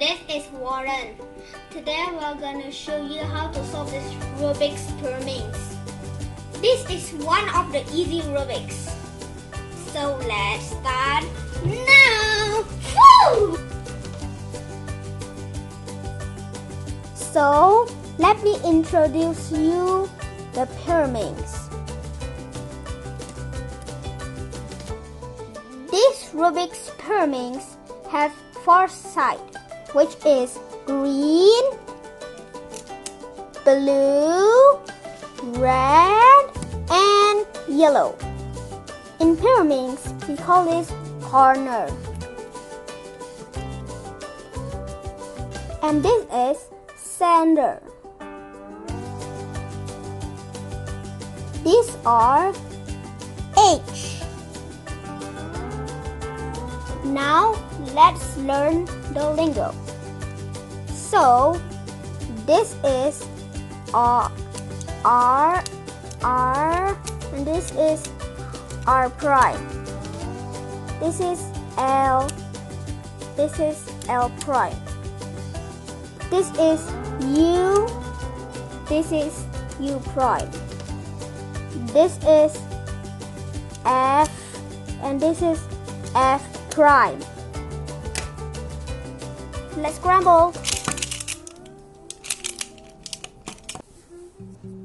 This is Warren. Today we're gonna show you how to solve this Rubik's Pyraminx. This is one of the easy Rubik's. So let's start now! Woo! So let me introduce you the Pyraminx. This Rubik's Pyraminx have 4 sides, which is green, blue, red, and yellow. In Pyraminx, we call this corner. And this is center. These are H. Now let's learn the lingo. So this is R, and this is R prime. This is L. This is L prime. This is U. This is U prime. This is F, and this is F prime. Let's scramble.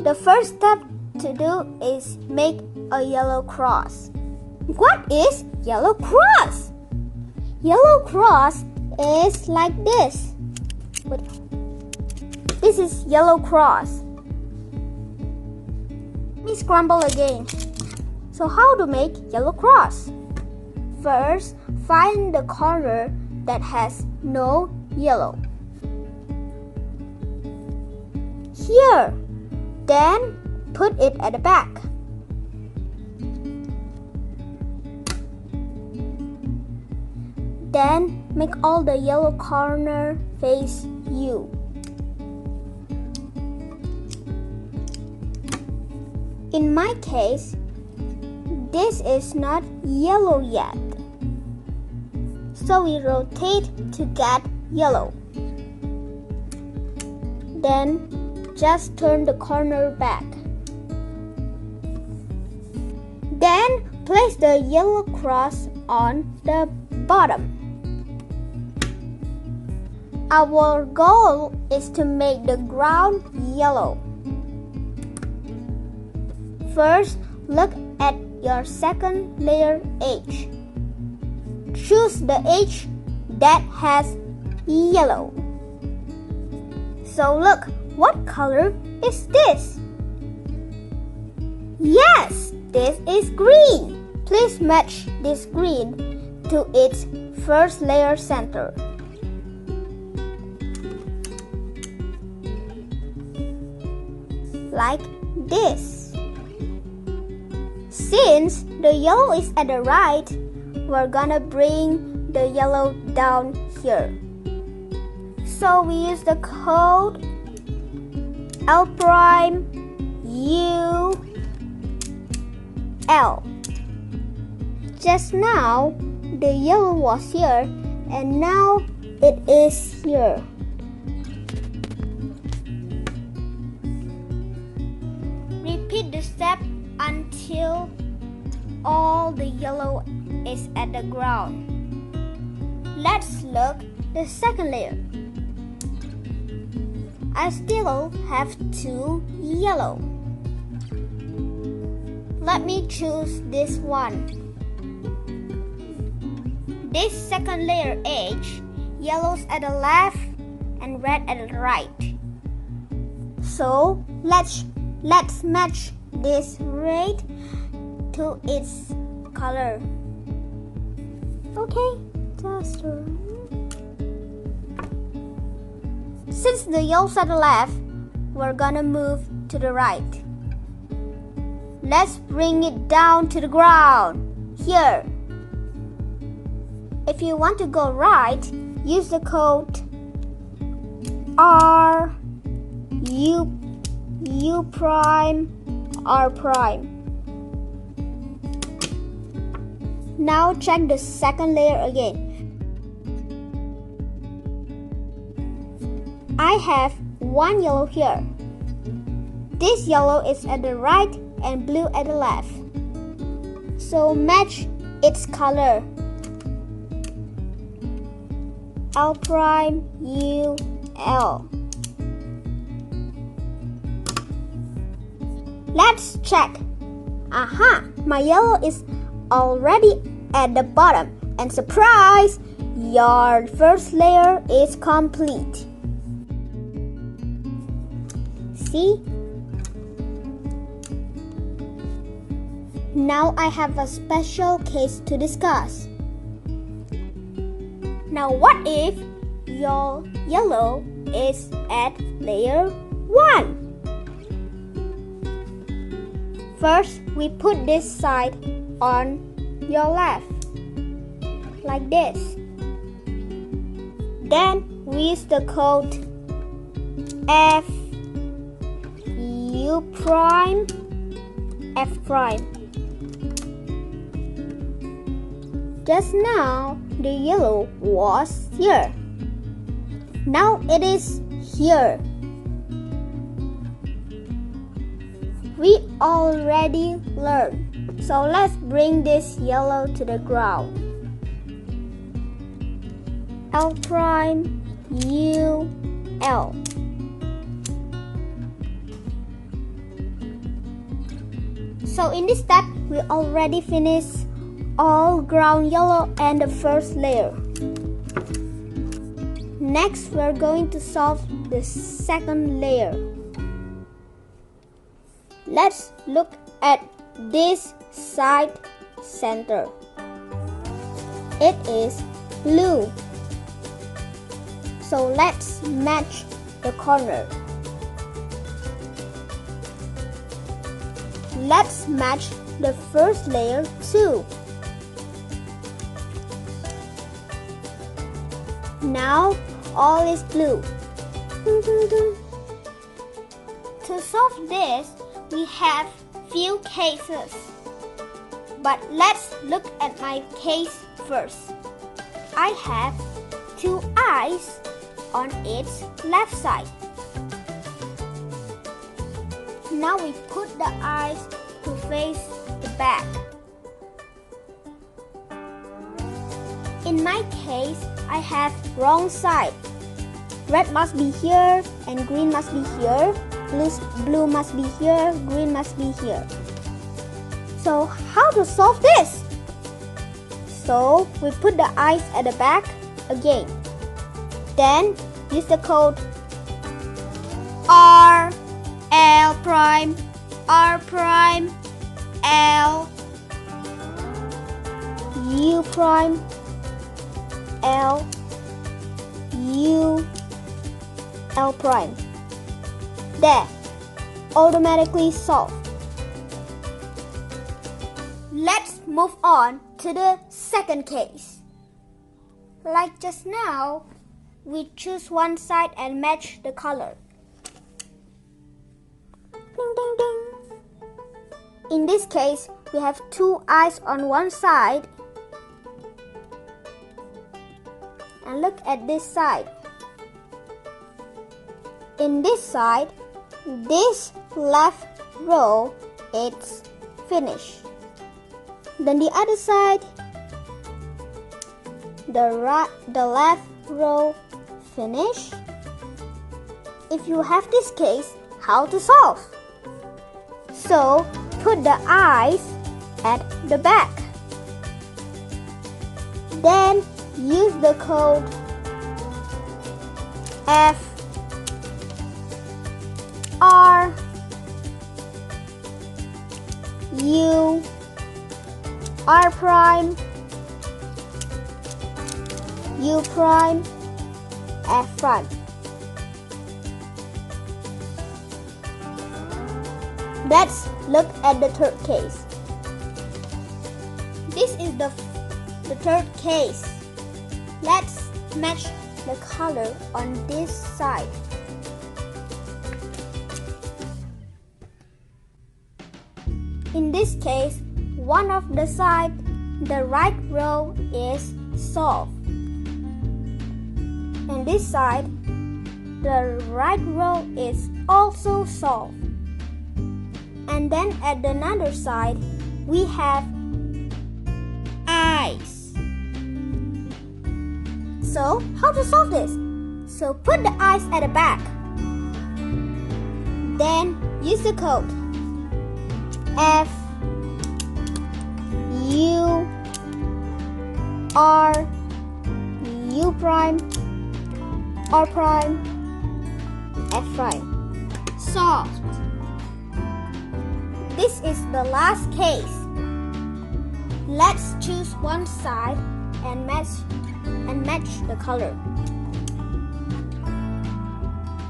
The first step to do is make a yellow cross. What is yellow cross? Yellow cross is like this. Wait. This is yellow cross. Let me scramble again. So how to make yellow cross? First, find the corner that has no yellow. Here. Then put it at the back. Then make all the yellow corner face you. In my case, this is not yellow yet. So we rotate to get yellow. Then just turn the corner back. Then place the yellow cross on the bottom. Our goal is to make the ground yellow. First, look at your second layer H. Choose the H that has yellow. So look, what color is this? Yes, this is green. Please match this green to its first layer center. Like this. Since the yellow is at the right, we're gonna bring the yellow down here. So we use the code L prime U L. Just now the yellow was here and now it is here. Repeat the step until all the yellow is at the ground. Let's look the second layer. I still have 2 yellow. Let me choose this one. This second layer H, yellow's at the left and red at the right. So let's match this red to its color. Okay, just since the yellow's at the left, we're gonna move to the right. Let's bring it down to the ground. Here. If you want to go right, use the code R U prime R prime. Now check the second layer again. I have one yellow here. This yellow is at the right and blue at the left. So match its color. L prime U L. Let's check. Aha! My yellow is already at the bottom. And surprise! Your first layer is complete. See? Now I have a special case to discuss. Now what if your yellow is at layer 1? First, we put this side on your left, like this. Then we use the code F U prime F prime. Just now, the yellow was here. Now it is here. We already learned. So let's bring this yellow to the ground. L prime U L. So in this step, we already finished all ground yellow and the first layer. Next, we're going to solve the second layer. Let's look at this side center. It is blue. So let's match the corner. Let's match the first layer too. Now all is blue. To solve this, we have few cases. But let's look at my case first. I have two eyes on its left side. Now we put the eyes to face the back. In my case, I have wrong side. Red must be here and green must be here. Blue must be here, green must be here. So how to solve this? So we put the eyes at the back again. Then use the code R L prime L U prime L U L prime. There, automatically solved. Let's move on to the second case. Like just now, we choose one side and match the color. Ding, ding, ding. In this case, we have two eyes on one side. And look at this side. In this side, this left row is finished. Then the other side, the left row finished. If you have this case, how to solve? So put the eyes at the back. Then use the code F R U R prime U prime F prime. Let's look at the third case. This is the third case. Let's match the color on this side. In this case, one of the side, the right row is solved. And this side, the right row is also solved. And then at the other side, we have eyes. So, how to solve this? So, put the eyes at the back. Then, use the code F U R U prime R prime F prime. Solved. This is the last case. Let's choose one side and match the color.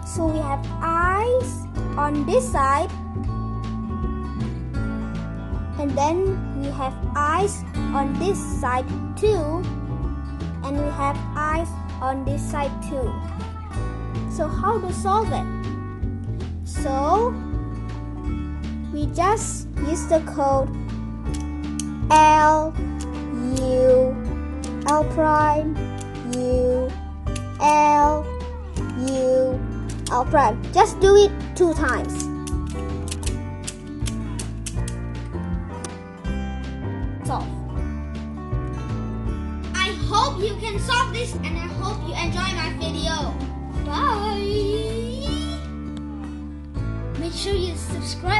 So we have eyes on this side, and then we have eyes on this side too, and we have eyes on this side too. So how to solve it? So we just use the code L U L prime U L U L prime. Just do it 2 times. Solve. I hope you can solve this, and I hope you enjoy my video. Bye. Make sure you subscribe